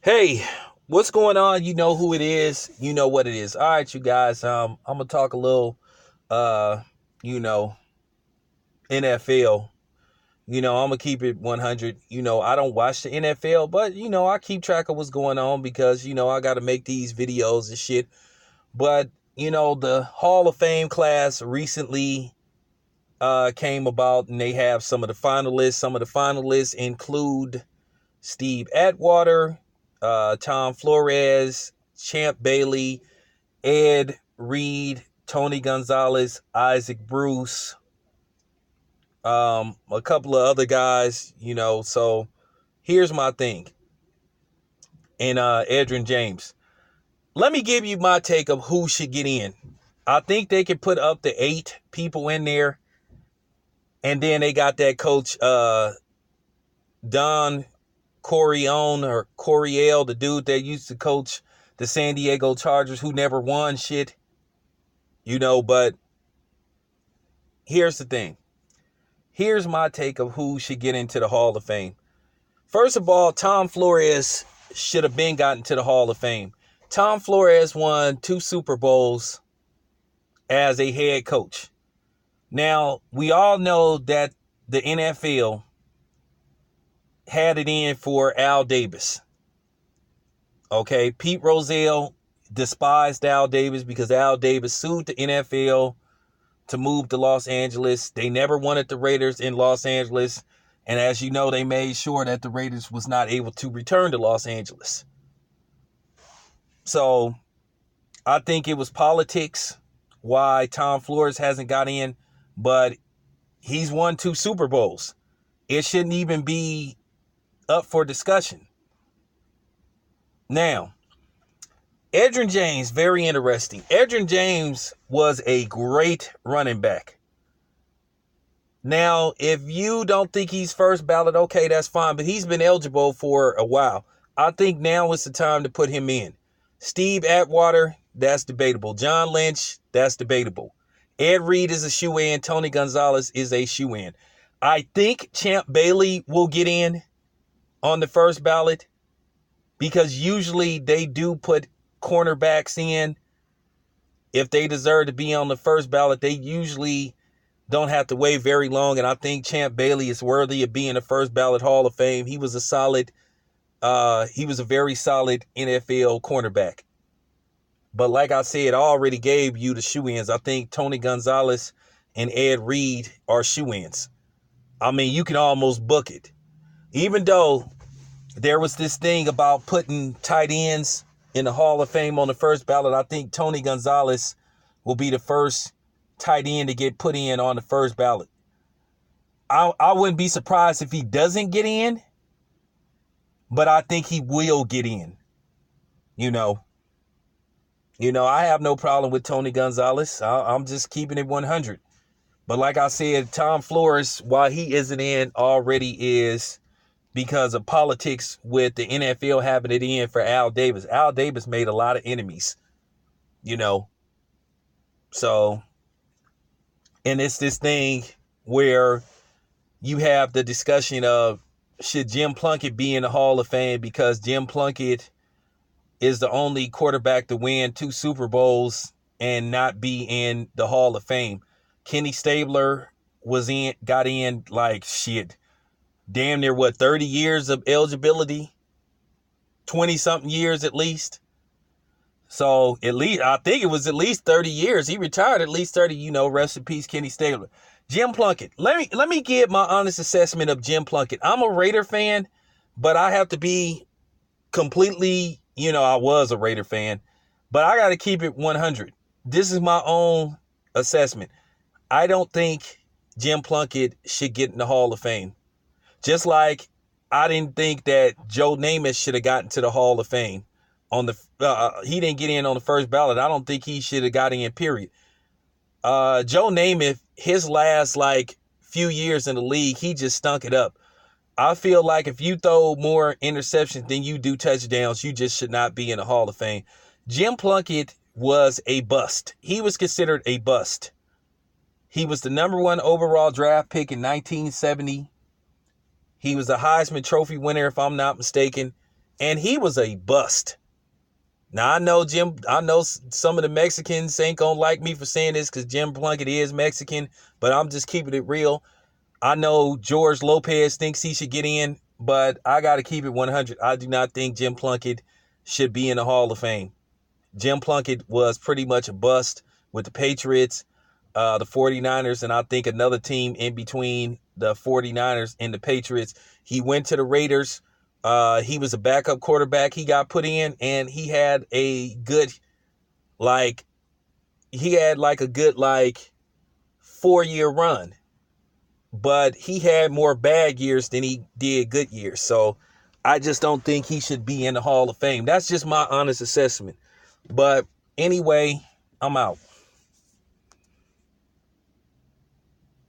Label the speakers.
Speaker 1: Hey, what's going on? You know who it is. You know what it is. All right, you guys. I'm gonna talk a little, uh, you know, NFL. I'm gonna keep it 100. I don't watch the NFL, but I keep track of what's going on because I got to make these videos and shit. But the Hall of Fame class recently came about, and they have some of the finalists. Some of the finalists include Steve Atwater, Tom Flores, Champ Bailey, Ed Reed, Tony Gonzalez, Isaac Bruce, a couple of other guys. So here's my thing. And Edrin James. Let me give you my take of who should get in. I think they could put up to 8 people in there. And then they got that coach, Don Coryell, the dude that used to coach the San Diego Chargers, who never won shit. But here's the thing. Here's my take of who should get into the Hall of Fame. First of all, Tom Flores should have been gotten to the Hall of Fame. Tom Flores won 2 Super Bowls as a head coach. Now, we all know that the NFL had it in for Al Davis. Okay, Pete Rozelle despised Al Davis because Al Davis sued the NFL to move to Los Angeles. They never wanted the Raiders in Los Angeles. And as you know, they made sure that the Raiders was not able to return to Los Angeles. So I think it was politics why Tom Flores hasn't got in, but he's won 2 Super Bowls. It shouldn't even be up for discussion. Now, Edrin James, very interesting. Edrin James was a great running back. Now, if you don't think he's first ballot, okay, that's fine. But he's been eligible for a while. I think now is the time to put him in. Steve Atwater, that's debatable. John Lynch, that's debatable. Ed Reed is a shoe-in. Tony Gonzalez is a shoe-in. I think Champ Bailey will get in on the first ballot because usually they do put cornerbacks in. If they deserve to be on the first ballot, they usually don't have to wait very long. And I think Champ Bailey is worthy of being a first ballot Hall of Fame. He was a very solid NFL cornerback. But like I said, I already gave you the shoe-ins. I think Tony Gonzalez and Ed Reed are shoe-ins. I mean, you can almost book it. Even though there was this thing about putting tight ends in the Hall of Fame on the first ballot, I think Tony Gonzalez will be the first tight end to get put in on the first ballot. I wouldn't be surprised if he doesn't get in, but I think he will get in. I have no problem with Tony Gonzalez. I'm just keeping it 100. But like I said, Tom Flores, why he isn't in already is because of politics with the NFL having it in for Al Davis. Al Davis made a lot of enemies, So, and it's this thing where you have the discussion of should Jim Plunkett be in the Hall of Fame because Jim Plunkett is the only quarterback to win 2 Super Bowls and not be in the Hall of Fame. Kenny Stabler got in like shit. Damn near 30 years of eligibility? 20 something years at least. So at least, I think it was at least 30 years. He retired at least 30, rest in peace, Kenny Stabler. Jim Plunkett. Let me give my honest assessment of Jim Plunkett. I'm a Raider fan, but I have to be completely, I was a Raider fan, but I got to keep it 100. This is my own assessment. I don't think Jim Plunkett should get in the Hall of Fame. Just like I didn't think that Joe Namath should have gotten to the Hall of Fame. He didn't get in on the first ballot. I don't think he should have got in, period. Joe Namath, his last few years in the league, he just stunk it up. I feel like if you throw more interceptions than you do touchdowns, you just should not be in the Hall of Fame. Jim Plunkett was a bust. He was considered a bust. He was the number 1 overall draft pick in 1970. He was a Heisman Trophy winner, if I'm not mistaken. And he was a bust. Now, I know some of the Mexicans ain't gonna like me for saying this because Jim Plunkett is Mexican, but I'm just keeping it real. I know George Lopez thinks he should get in, but I got to keep it 100. I do not think Jim Plunkett should be in the Hall of Fame. Jim Plunkett was pretty much a bust with the Patriots, the 49ers, and I think another team in between the 49ers and the Patriots. He went to the Raiders. He was a backup quarterback. He got put in, and he had a good, like 4-year run. But he had more bad years than he did good years. So I just don't think he should be in the Hall of Fame. That's just my honest assessment. But anyway, I'm out.